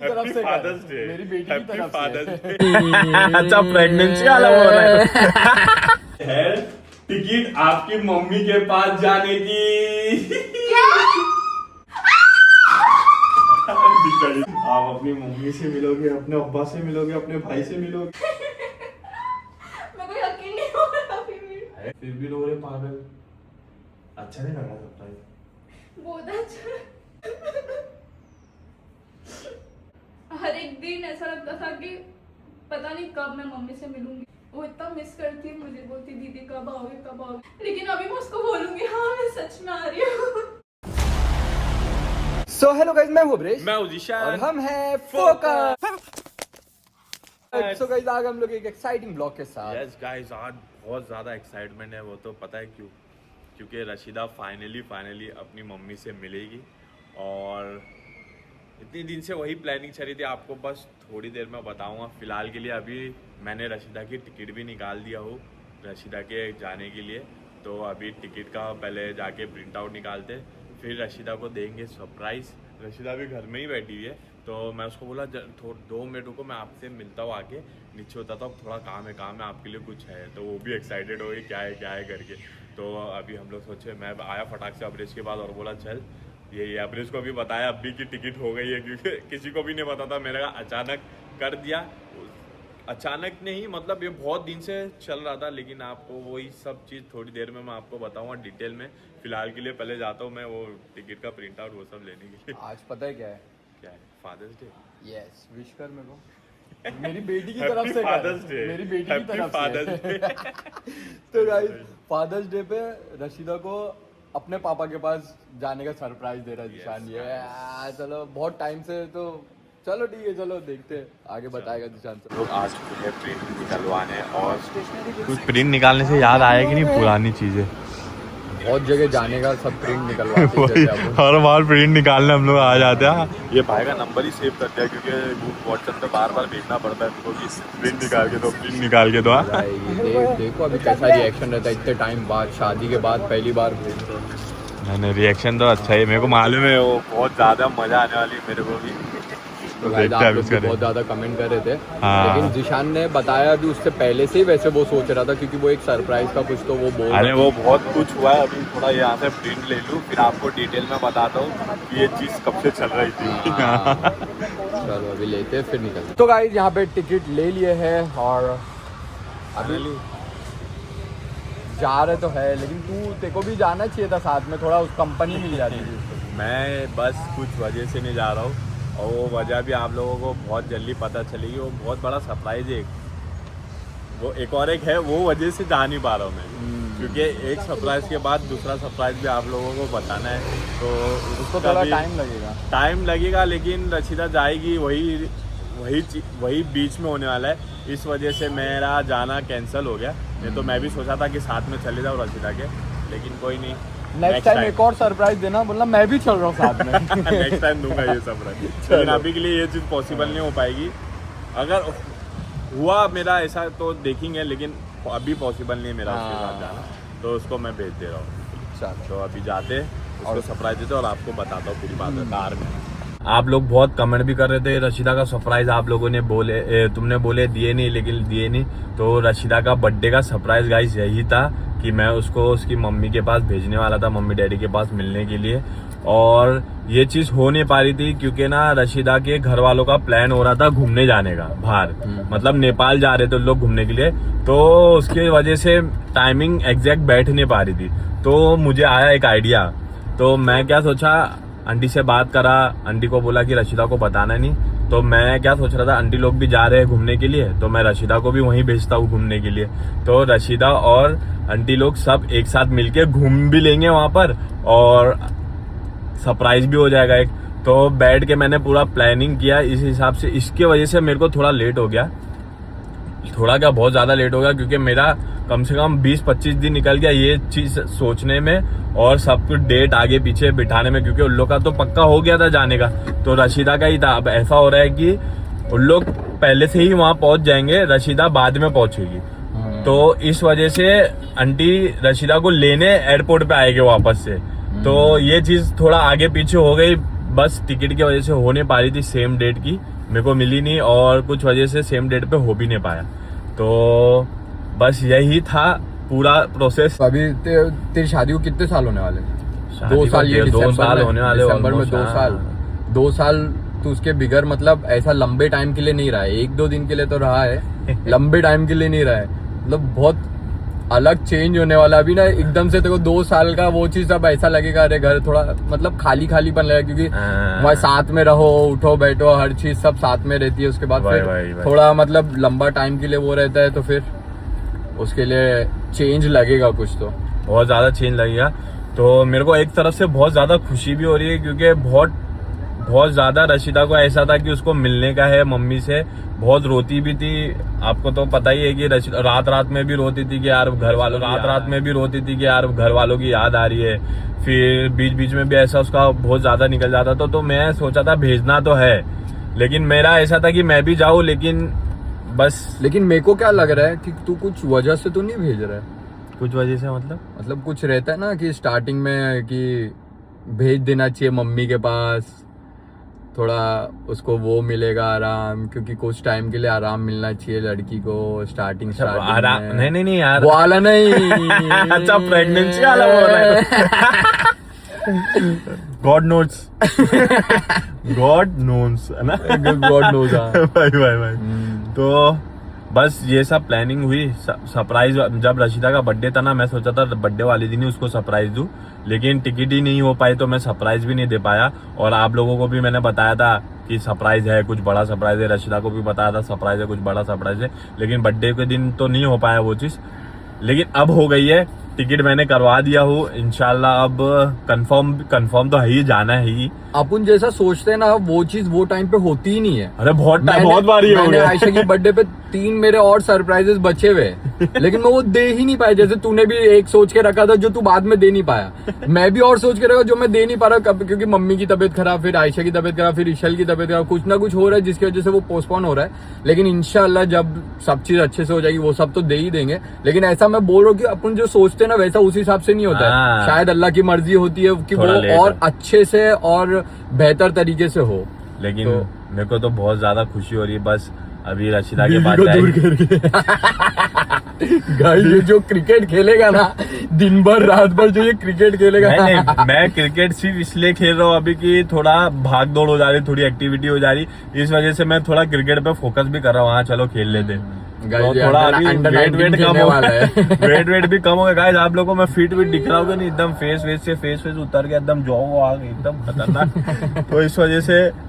तरफ से fathers day, मेरी बेटी की तरफ से। अच्छा प्रेगनेंसी वाला हो रहा है। टिकट आपकी मम्मी के पास जाने की। आप अपनी मम्मी से मिलोगे, अपने अब्बा से मिलोगे, अपने भाई से मिलोगे। मेरे को यकीन नहीं हो रहा फिर भी रो रहे पागल। अच्छा नहीं लगा सरप्राइज। बहुत अच्छा। हर एक दिन ऐसा लगता था कि पता नहीं कब मैं मम्मी से मिलूंगी। वो इतना मिस करती है मुझे, बोलती दीदी कब आओगे कब आओगे, लेकिन अभी मैं उसको बोलूंगी हाँ मैं सच में आ रही हूँ। सो हेलो गाइस, मैं हूं ब्रेश मैं उजिशान और हम हैं फोकस। सो गाइस आज हम लोग एक एक्साइटिंग ब्लॉग के साथ। यस गाइस, आज बहुत ज़्यादा एक्साइटमेंट है। वो तो पता है क्यों? क्योंकि रशीदा फाइनली अपनी मम्मी से मिलेगी। और इतनी दिन से वही प्लानिंग चल रही थी। आपको बस थोड़ी देर में बताऊंगा। फ़िलहाल के लिए अभी मैंने रशीदा की टिकट भी निकाल दिया हो रशीदा के जाने के लिए। तो अभी टिकट का पहले जाके प्रिंट आउट निकालते, फिर रशीदा को देंगे सरप्राइज़। रशीदा भी घर में ही बैठी हुई है, तो मैं उसको बोला 2 मिनट रुको, मैं आपसे मिलता हूँ आके। नीचे होता था, थोड़ा काम है आपके लिए कुछ है। तो वो भी एक्साइटेड हो गई, क्या है करके। तो अभी हम लोग सोचे, मैं आया फटाक से अब्रेज के बाद और बोला चल। ये अब्रेज को भी बताया अभी की टिकट हो गई है, क्योंकि किसी को भी नहीं पता था। मेरा अचानक कर दिया। अचानक नहीं, मतलब ये बहुत दिन से चल रहा था, लेकिन आपको वही सब चीज़ थोड़ी देर में मैं आपको बताऊंगा डिटेल में। फिलहाल के लिए पहले जाता हूँ मैं वो टिकट का प्रिंट आउट वो सब लेने के लिए। आज पता है क्या है? Fathers day. यस, विश कर मेरे को। मेरी बेटी की तरफ से फादर्स डे। मेरी बेटी की तरफ फादर्स से। डे। तो गाइस फादर्स डे पे रशीदा को अपने पापा के पास जाने का सरप्राइज दे रहा है दिशान। ये चलो बहुत टाइम से, तो चलो ठीक है, चलो देखते हैं आगे बताएगा दिशान। लोग आज मुझे प्रिंट निकलवाने, और कुछ प्रिंट निकालने से याद आया कि नहीं पुरानी चीजें। बहुत जगह जाने का सब प्रिंट निकलवाते हैं। हर बार प्रिंट निकालने हम लोग आ जाते हैं। ये भाई का नंबर ही सेव कर दिया, क्योंकि व्हाट्सएप पे बार भेजना पड़ता है तो प्रिंट निकाल के दो। देखो अभी कैसा रिएक्शन रहता है इतने टाइम बाद, शादी के बाद पहली बार। नहीं, रिएक्शन तो अच्छा है, मेरे को मालूम है। वो बहुत ज्यादा मजा आने वाली है मेरे को भी। तो आप लोग भी बहुत ज्यादा कमेंट कर रहे थे, लेकिन जिशान ने बताया भी उससे पहले से ही वैसे वो सोच रहा था, क्योंकि वो एक सरप्राइज का कुछ तो वो बोल। अरे वो बहुत कुछ हुआ है। अभी थोड़ा यहाँ से प्रिंट ले लूँ, फिर आपको डिटेल में बताता हूँ ये चीज़ कब से चल रही थी। चलो अभी लेते हैं फिर निकलते। तो गाइस यहाँ पे टिकट ले लिए है और अभी जा रहे तो है, लेकिन तेरे को भी जाना चाहिए था साथ में, थोड़ा उस कंपनी मिल जाती थी। मैं बस कुछ वजह से नहीं जा रहा हूँ, और वो वजह भी आप लोगों को बहुत जल्दी पता चलेगी। वो बहुत बड़ा सरप्राइज है। वो एक है, वो वजह से जा नहीं पा रहा हूँ मैं, क्योंकि एक सरप्राइज के बाद दूसरा सरप्राइज भी आप लोगों को बताना है, तो उसको थोड़ा टाइम लगेगा। लेकिन रशीदा जाएगी, वही बीच में होने वाला है। इस वजह से मेरा जाना कैंसिल हो गया। नहीं तो मैं भी सोचा था कि साथ में चले जाऊँ रशीदा के, लेकिन कोई नहीं। नेक्स्ट टाइम एक और सरप्राइज देना, बोलना मैं भी चल रहा हूँ साथ में। नेक्स्ट टाइम दूंगा ये सरप्राइज, लेकिन अभी के लिए ये चीज़ पॉसिबल नहीं हो पाएगी। अगर हुआ मेरा ऐसा तो देखेंगे, लेकिन अभी पॉसिबल नहीं है मेरा उसके साथ जाना, तो उसको मैं भेज दे रहा हूँ। तो अभी जाते उसको सरप्राइज देते और आपको बताता हूँ पूरी बात कार में। आप लोग बहुत कमेंट भी कर रहे थे रशीदा का सरप्राइज आप लोगों ने तुमने बोले दिए नहीं, लेकिन दिए नहीं। तो रशीदा का बर्थडे का सरप्राइज गाइस यही था कि मैं उसको उसकी मम्मी के पास भेजने वाला था, मम्मी डैडी के पास मिलने के लिए। और ये चीज हो नहीं पा रही थी, क्योंकि ना रशीदा के घर वालों का प्लान हो रहा था घूमने जाने का बाहर, मतलब नेपाल जा रहे थे लोग घूमने के लिए। तो उसकी वजह से टाइमिंग एग्जैक्ट बैठ नहीं पा रही थी। तो मुझे आया एक आइडिया। तो मैं क्या सोचा, आंटी से बात करा, आंटी को बोला कि रशीदा को बताना नहीं। तो मैं क्या सोच रहा था, आंटी लोग भी जा रहे हैं घूमने के लिए, तो मैं रशीदा को भी वहीं भेजता हूँ घूमने के लिए। तो रशीदा और आंटी लोग सब एक साथ मिलके घूम भी लेंगे वहां पर, और सरप्राइज भी हो जाएगा एक। तो बैठ के मैंने पूरा प्लानिंग किया इस हिसाब से। इसके वजह से मेरे को थोड़ा लेट हो गया, थोड़ा क्या बहुत ज्यादा लेट हो गया, क्योंकि मेरा कम से कम 20-25 दिन निकल गया ये चीज सोचने में, और सब कुछ डेट आगे पीछे बिठाने में, क्योंकि उन लोग का तो पक्का हो गया था जाने का, तो रशीदा का ही था। अब ऐसा हो रहा है कि उन लोग पहले से ही वहां पहुंच जाएंगे, रशीदा बाद में पहुंचेगी। तो इस वजह से आंटी रशीदा को लेने एयरपोर्ट पे आएगी वापस से। तो ये चीज थोड़ा आगे पीछे हो गई, बस टिकट की वजह से हो नहीं पा रही थी सेम डेट की, मेरे को मिली नहीं और कुछ वजह से सेम डेट पे हो भी नहीं पाया। तो बस यही था पूरा प्रोसेस। अभी तेरी शादी को कितने साल होने वाले? शादी 2 साल। ये 2 साल होने वाले, दिसंबर में 2 almost, साल। हाँ। 2 साल तो उसके बिगर मतलब ऐसा लंबे टाइम के लिए नहीं रहा है, 1-2 दिन के लिए तो रहा है, लंबे टाइम के लिए नहीं रहा है। मतलब बहुत अलग चेंज होने वाला। अभी ना एकदम से तेरे को 2 साल का वो चीज अब ऐसा लगेगा, अरे घर थोड़ा मतलब खाली खालीपन लगेगा, क्योंकि वहाँ साथ में रहो, उठो बैठो, हर चीज सब साथ में रहती है। उसके बाद फिर थोड़ा मतलब लंबा टाइम के लिए वो रहता है, तो फिर उसके लिए चेंज लगेगा कुछ, तो बहुत ज्यादा चेंज लगेगा। तो मेरे को एक तरफ से बहुत ज्यादा खुशी भी हो रही है, क्योंकि बहुत ज्यादा रशीदा को ऐसा था कि उसको मिलने का है मम्मी से, बहुत रोती भी थी। आपको तो पता ही है कि रशीदा रात में भी रोती थी कि यार घर वालों, रात में भी रोती थी कि यार घर वालों की याद आ रही है। फिर बीच में भी ऐसा उसका बहुत ज्यादा निकल जाता था। तो मैं सोचा था भेजना तो है, लेकिन मेरा ऐसा था कि मैं भी जाऊं, लेकिन मेरे को क्या लग रहा है कि तू कुछ वजह से तो नहीं भेज रहा है? कुछ वजह से मतलब कुछ रहता है ना कि स्टार्टिंग में कि भेज देना चाहिए मम्मी के पास, थोड़ा उसको वो मिलेगा आराम, क्योंकि कुछ टाइम के लिए आराम मिलना चाहिए लड़की को स्टार्टिंग आराम में। नहीं यार, वो वाला नहीं। अच्छा प्रेगनेंसी वाला बोल रहा है। गॉड नोट्स है ना, गॉड नोज। भाई। तो बस ये सब प्लानिंग हुई। सरप्राइज जब रशीदा का बर्थडे था ना, मैं सोचा था बर्थडे वाले दिन ही उसको सरप्राइज दूं, लेकिन टिकट ही नहीं हो पाई तो मैं सरप्राइज भी नहीं दे पाया। और आप लोगों को भी मैंने बताया था कि सरप्राइज है, कुछ बड़ा सरप्राइज है, रशीदा को भी बताया था सरप्राइज है, कुछ बड़ा सरप्राइज है, लेकिन बर्थडे के दिन तो नहीं हो पाया वो चीज। लेकिन अब हो गई है, टिकट मैंने करवा दिया हूँ इंशाल्लाह। अब कंफर्म तो है ही, जाना है ही। अपन जैसा सोचते हैं ना, वो चीज वो टाइम पे होती ही नहीं है। अरे बहुत बारी हो गया। आयशा की बर्थडे पे 3 मेरे और सरप्राइजेस बचे हुए, लेकिन मैं वो दे ही नहीं पाया। जैसे तूने भी एक सोच के रखा था जो तू बाद में दे नहीं पाया, मैं भी और सोच के रखा जो मैं दे नहीं पा रहा, क्योंकि मम्मी की तबीयत खराब, फिर आयशा की तबीयत खराब, फिर ईशल की तबीयत खराब, कुछ ना कुछ हो रहा है जिसकी वजह से वो पोस्टपोन हो रहा है। लेकिन इंशाल्लाह जब सब चीज अच्छे से हो जाएगी वो सब तो दे ही देंगे। लेकिन ऐसा मैं बोल रहा हूँ कि अपन जो सोचते हैं ना वैसा उस हिसाब से नहीं होता है। शायद अल्लाह की मर्जी होती है कि वो और अच्छे से और बेहतर तरीके से हो। लेकिन मेरे को तो बहुत ज्यादा खुशी हो रही है। बस अभी रशीदा के पास गाइस, ये जो क्रिकेट खेलेगा ना दिन भर रात भर, जो ये क्रिकेट खेलेगा, नहीं, मैं क्रिकेट सिर्फ इसलिए खेल रहा हूँ अभी कि थोड़ा भाग दौड़ हो जा रही, थोड़ी एक्टिविटी हो जा रही, इस वजह से मैं थोड़ा क्रिकेट पे फोकस भी कर रहा हूँ। हाँ चलो खेल लेते, तो थोड़ा अभी वेट कम हो वाला है। वेट भी कम हो गया गाइस। आप लोगों को मैं फिट दिख रहा हूँ नहीं, एकदम फेस उतर गया, एकदम जॉग आ गई, एकदम खतरनाक। तो इस वजह से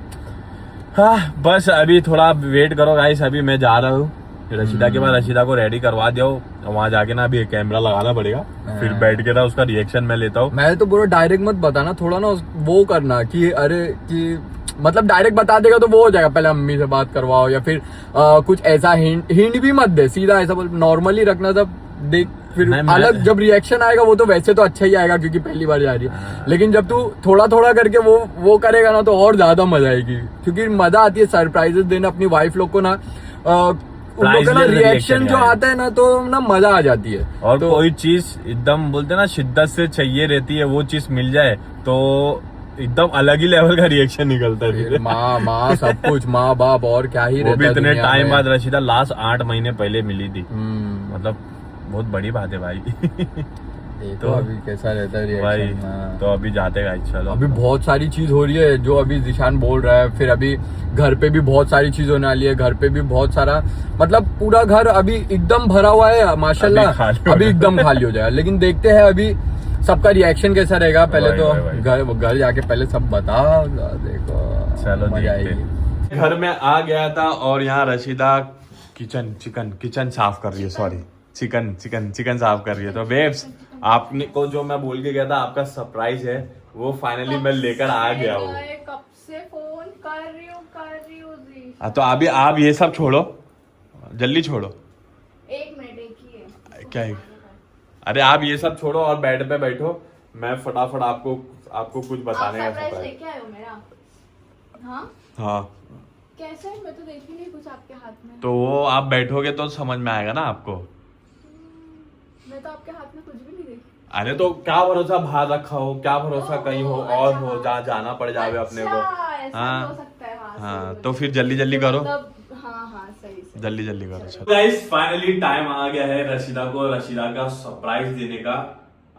हाँ, बस अभी थोड़ा वेट करो गाइस। अभी मैं जा रहा हूँ रशीदा के बाद, रशीदा को रेडी करवा दिया हूँ। वहाँ जाके ना अभी कैमरा लगाना पड़ेगा, फिर बैठ के ना उसका रिएक्शन मैं लेता हूँ। मैं तो पूरा डायरेक्ट मत बताना, थोड़ा ना वो करना कि अरे कि मतलब डायरेक्ट बता देगा तो वो हो जाएगा, पहले अम्मी से बात करवाओ, या फिर कुछ ऐसा हिंट भी मत दे, सीधा ऐसा बोल, नॉर्मली रखना। तब देख फिर अलग जब रिएक्शन आएगा वो तो वैसे तो अच्छा ही आएगा क्योंकि पहली बार जा रही है, लेकिन जब तू थोड़ा थोड़ा करके वो करेगा ना तो और ज्यादा मजा आएगी, क्योंकि मजा आती है सरप्राइजेस देना अपनी वाइफ लोग को ना। उन लोग का ना रिएक्शन जो आता है ना तो ना मजा आ जाती है। और तो कोई चीज एकदम बोलते ना शिद्दत से चाहिए रहती है, वो चीज मिल जाए तो एकदम अलग ही लेवल का रिएक्शन निकलता है। माँ सब कुछ, माँ बाप और क्या ही रहता है। वो भी इतने टाइम बाद रशीदा लास्ट 8 महीने पहले मिली थी, मतलब बहुत बड़ी बात है भाई। तो अभी कैसा रहता है रिएक्शन भाई। तो अभी जाते गाइस, चलो। अभी बहुत सारी चीज हो रही है जो अभी जिशान बोल रहा है, फिर अभी घर पे भी बहुत सारी चीज होने वाली है। घर पे भी बहुत सारा, मतलब पूरा घर अभी एकदम भरा हुआ है माशाल्लाह, अभी एकदम खाली हो जाएगा। लेकिन देखते हैं अभी सबका रिएक्शन कैसा रहेगा। पहले तो घर जाके पहले सब बता, देखो चलो मजा आएगी। घर में आ गया था और यहाँ रशीदा किचन साफ कर रही है, सॉरी चिकन साफ कर रही है। तो बेब्स, आपने को जो मैं बोल के गया था आपका सरप्राइज है, वो फाइनली मैं लेकर आ गया हूँ। कब से फोन कर रही हूँ जी। तो अभी आप ये सब छोड़ो, जल्दी छोड़ो। 1 मिनट, एक ही है क्या है? अरे आप ये सब छोड़ो और बेड पे बैठो, मैं फटाफट आपको कुछ बताने का सरप्राइज लेके आए हो मेरा। हाँ कैसे? मैं तो देखी नहीं कुछ आपके हाथ में। तो वो आप बैठोगे तो समझ में आएगा ना आपको। मैं तो आपके हाथ में कुछ भी नहीं देखी। अरे तो क्या भरोसा बाहर रखा हो, क्या भरोसा कहीं हो और हो, अच्छा। जहाँ जाना पड़ जावे अपने को। ऐसा हाँ। हो सकता है, हाँ, हाँ, सही तो है। फिर जल्दी जल्दी करो, मतलब हाँ सही से। जल्दी जल्दी करो। गाइस फाइनली टाइम आ गया है रशीदा का सरप्राइज देने का।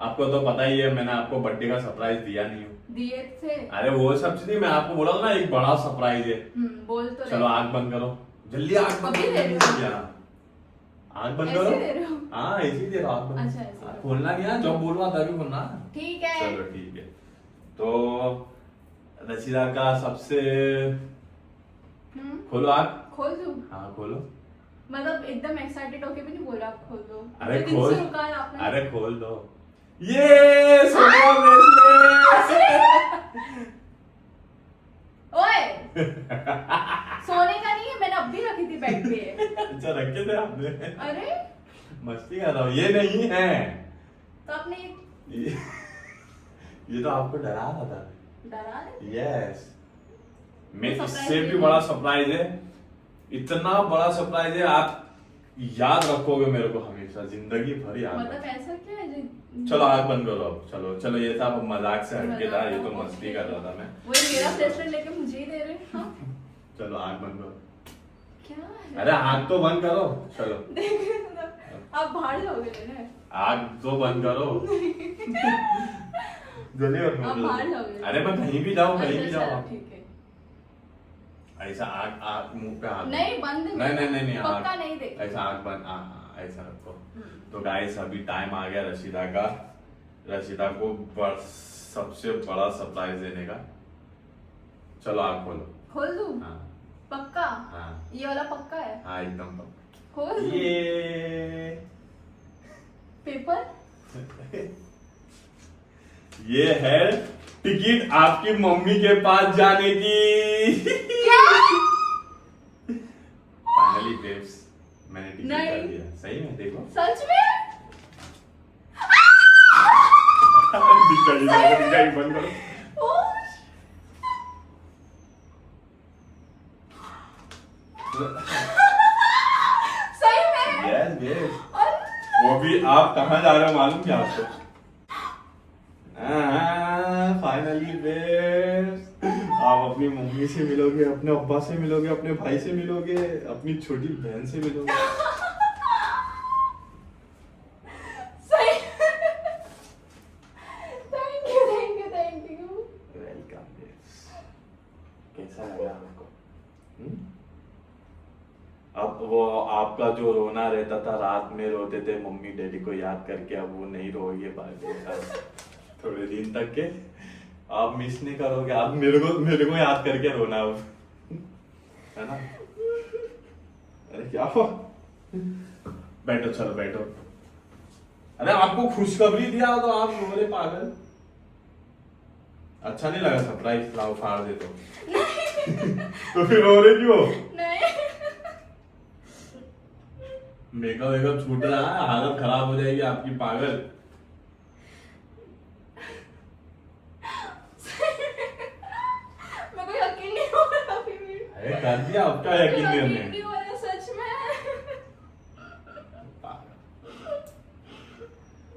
आपको तो पता ही है मैंने आपको बर्थडे का सरप्राइज दिया नहीं हूँ। दिए थे। अरे वो सब चीजें मैं आपको बोला था ना, एक बड़ा सरप्राइज है। बोल तो चलो रहे। आंख बंद करो, जल्दी आंख बंद अभी दे रहे करो। हो? क्या? आंख बंद ऐसे करो। दे रहे हो? हाँ ऐसे ही दे रहा हूँ। अच्छा, ऐसे करो। खोलना नहीं है, जब बोल रहा तभी खोलना। ठीक है। चलो ठीक है। तो रशीदा का सबसे, खोलो आंख। खोल दूं? हाँ खोलो। मतलब एकदम एक्साइटेड होके भी नहीं बोला आप खोल दो। अरे इतने दिन खोल, से रुका है आपने। अरे खोल दो। ये सोनिया ब्रेसलेट। ओए सोने का नहीं है, मैंने अब भी रखी थी बेड पे। अच्छा रखे थे आपने? अरे मस्ती कर रहा हूँ, ये नहीं है। तो आपने ये तो आपको डरा रहा था। डरा रहे? यस, मैं तो इससे surprise भी नहीं बड़ा है। सरप्राइज है। इतना बड़ा सरप्राइज है, आप याद रखोगे मेरे को हमेशा, जिंदगी भर याद मतलब रखोगे। ऐसा क्या है चलो आंख बंद करो अब। चलो चलो, ये था मजाक से हटके था, ये तो मस्ती कर रहा था मैं। वही मेरा ब्रेसलेट लेके मुझे ही दे रहे हैं। हाँ? चलो आंख बंद करो। क्या है? अरे आंख तो बंद करो। चलो आप बाहर जाओगे लेने? आंख तो बंद करो। जल्दी आप करो। बाहर जाओगे? अरे मैं कहीं भी जाऊँ, कहीं भी अच्छा, जाऊँ। ठीक है। ऐसा आंख आंख मुंह पे हाथ नहीं बंद नहीं पक्का आंख नहीं देख। ऐसा आंख बंद, हाँ ऐसा रखो। तो गाइस अभी टाइम आ गया रशीदा का, रशीदा को सबसे बड़ा सरप्राइज देने का। चलो आंख खोलो। खोल दूं? हाँ पक्का? हाँ ये वाला पक्का है? हाँ एकदम पक्का। खोल दूं? ये पेपर? ये है टिकट आपकी मम्मी के पास जाने की। फाइनली बेब्स, मैंने टिकट नहीं। कर दिया। सही में देखो। सच में? दिखाई बंद करो। ओह, सही में? यस बेब्स, अरे, वो भी आप कहाँ जा रहे हो मालूम क्या आपको? फाइनली बेब्स, आप अपनी मम्मी से मिलोगे, अपने अब्बा से मिलोगे, अपने भाई से मिलोगे, अपनी छोटी बहन से मिलोगे। सही। Thank you. Welcome babes. कैसा लगा आपको? अब वो आपका जो रोना रहता था, रात में रोते थे मम्मी डैडी को याद करके, अब वो नहीं रोगे थोड़े दिन तक के। आप मिस नहीं करोगे, आप मेरे को याद करके रोना अब, है ना? अरे क्या हुआ? बैठो, चलो बैठो। अरे आपको खुशखबरी दिया तो आप रो रहे पागल। अच्छा नहीं लगा सरप्राइज? लाओ फाड़ दे तो। तो फिर रो रहे क्यों? नहीं। मेकअप छूट रहा है, हालत खराब हो जाएगी आपकी पागल। मेरे को यकीन नहीं हो रहा अभी भी। अरे कर दिया, अब क्या यकीन यकीन करने? नहीं हो रहा सच में।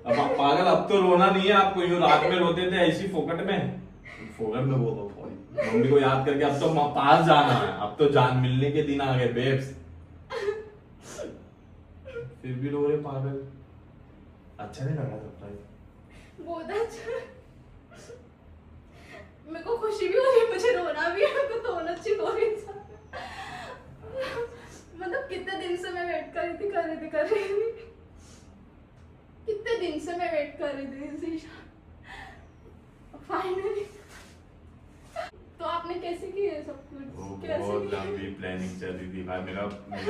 अब आप पागल, अब तो रोना नहीं है आपको। यूं रात में रोते थे ऐसी फोकट में वो मम्मी को याद करके। अब तो पास जाना है, अब तो जान मिलने के दिन आ गए बेब्स। फिर भी रो रहे पागल। अच्छा नहीं लगा सरप्राइज? बहुत अच्छा। मेरे को खुशी भी हो रही है, मुझे रोना भी है, मेरे को तो होना चाहिए हो रही था। मतलब कितने दिन से मैं वेट कर रही थी। कितने दिन से मैं वेट कर रही थी फाइनली। तो आपने कैसे किया ये सब कुछ? वो कैसे बहुत किया? लंबी प्लानिंग चल रही थी भाई। मेरा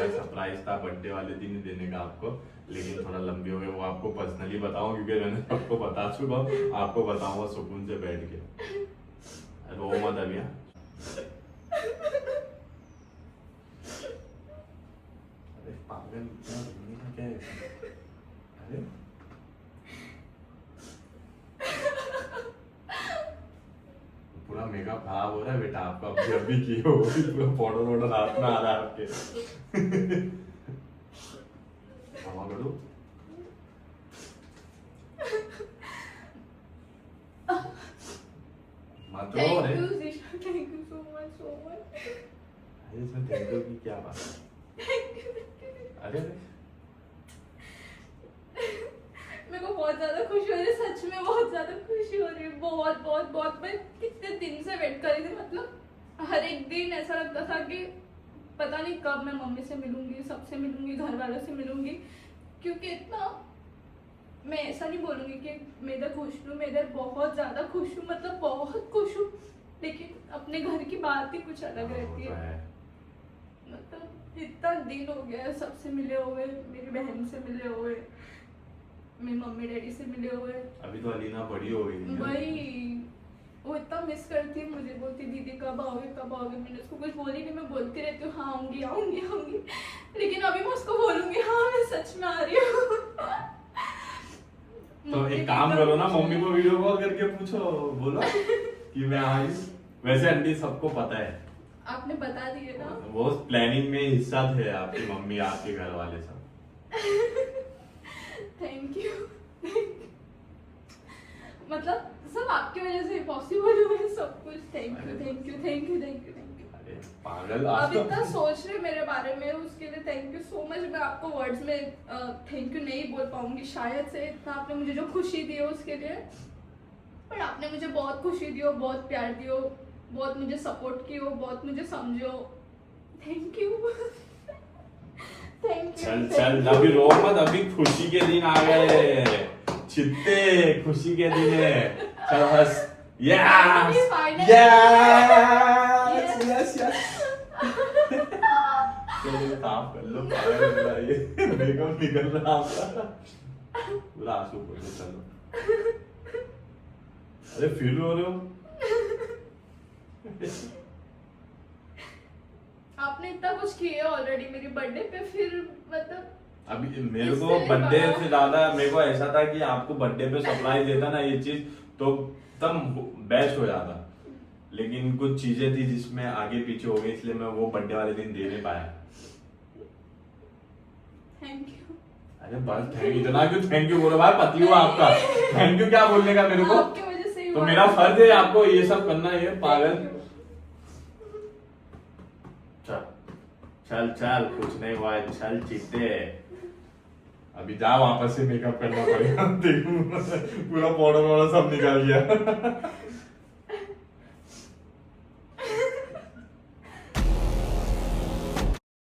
सरप्राइज था बर्थडे वाले दिन ही देने का आपको, लेकिन थोड़ा लंबी हो गई। वो आपको पर्सनली बताऊं क्योंकि मैंने सबको बता चुका हूं। आपको बताऊंगा सुकून से बैठ के। रो मत अभी। अरे पागल, इतना रोने का क्या है? अरे पूरा मेकअप खराब हो रहा है बेटा आपका। अभी किए हो, पूरा पाउडर हाथ में आ रहा है आपके। हवा करो। कि क्या बात है? अरे मेरे को बहुत ज्यादा खुशी हो रही है, सच में बहुत ज्यादा खुशी हो रही है, बहुत बहुत बहुत। मैं कितने दिन से वेट कर रही थी, मतलब हर एक दिन ऐसा लगता था कि पता नहीं कब मैं मम्मी से मिलूंगी, सबसे मिलूंगी, घर वालों से मिलूंगी, क्योंकि इतना, मैं ऐसा नहीं बोलूंगी कि मैं इधर खुश हूँ, मैं इधर बहुत ज्यादा खुश हूँ, मतलब बहुत खुश हूँ, लेकिन अपने घर की बात ही कुछ अलग रहती है। मतलब इतना दिन हो गया है सबसे मिले हुए, मेरी बहन से मिले हुए, मेरी मम्मी डैडी से मिले हुए। अभी तो अलीना बड़ी हो गई है। वही, वो इतना मिस करती है मुझे, बोलती दीदी कब आओगे कब आओगे। मैंने उसको कुछ बोली नहीं, मैं बोलती रहती हूँ हाँ आऊंगी आऊंगी आऊंगी, लेकिन अभी मैं उसको बोलूंगी हाँ मैं सच में आ रही हूँ। तो एक काम करो ना, मम्मी को वीडियो कॉल करके पूछो, बोलो कि मैं आई। वैसे आंटी सबको पता है, आपने बता दिए ना। वो प्लानिंग में हिस्सा थे आपकी मम्मी, आपके घर वाले सब। Thank you. मतलब सब आपकी वजह से पॉसिबल हुआ है सब कुछ। Thank you thank you thank you thank you thank you. अरे पागल, आप आप तो इतना सोच रहे मेरे बारे में, उसके लिए थैंक यू सो मच। मैं आपको वर्ड्स में थैंक यू नहीं बोल पाऊंगी शायद से, इतना आपने मुझे जो खुशी दी है उसके लिए। पर आपने मुझे बहुत खुशी दी हो, बहुत प्यार दियो, बहुत मुझे सपोर्ट कियो, बहुत मुझे समझो। थैंक यू थैंक चल यू। चल, अभी रो मत, अभी खुशी के दिन आ गए, चित्ते खुशी के दिन है। चल हंस। Finally, yes finally. Yes Yes. Yes yes. चलो काम कर लो, पागल हो रहा है ये, मेकअप निकल रहा आपका, पूरा आंसू पोंछो। चलो, अरे फिर रो रहे हो? आपने इतना कुछ किया ऑलरेडी मेरी बर्थडे पे, फिर मतलब अभी मेरे को इससे बर्थडे बड़ा- से ज्यादा मेरे को ऐसा था कि आपको बर्थडे पे सरप्राइज देता ना ये चीज, तो तब बेस्ट हो जाता, लेकिन कुछ चीजें थी जिसमें आगे पीछे हो गई, इसलिए मैं वो बर्थडे वाले दिन दे नहीं पाया। Thank you. अरे बस थैंक यू, इतना क्यों थैंक यू बोलो भाई, पति हुआ आपका, थैंक यू क्या बोलने का मेरे को, आपकी वजह से ही तो हुआ। मेरा फर्ज है आपको ये सब करना, ये पागल। Thank you. चल चल चल, कुछ नहीं हुआ है, चल चीते। अभी जा, वापस से मेकअप करना पड़ेगा। देखो पूरा पाउडर वाला सब निकाल गया।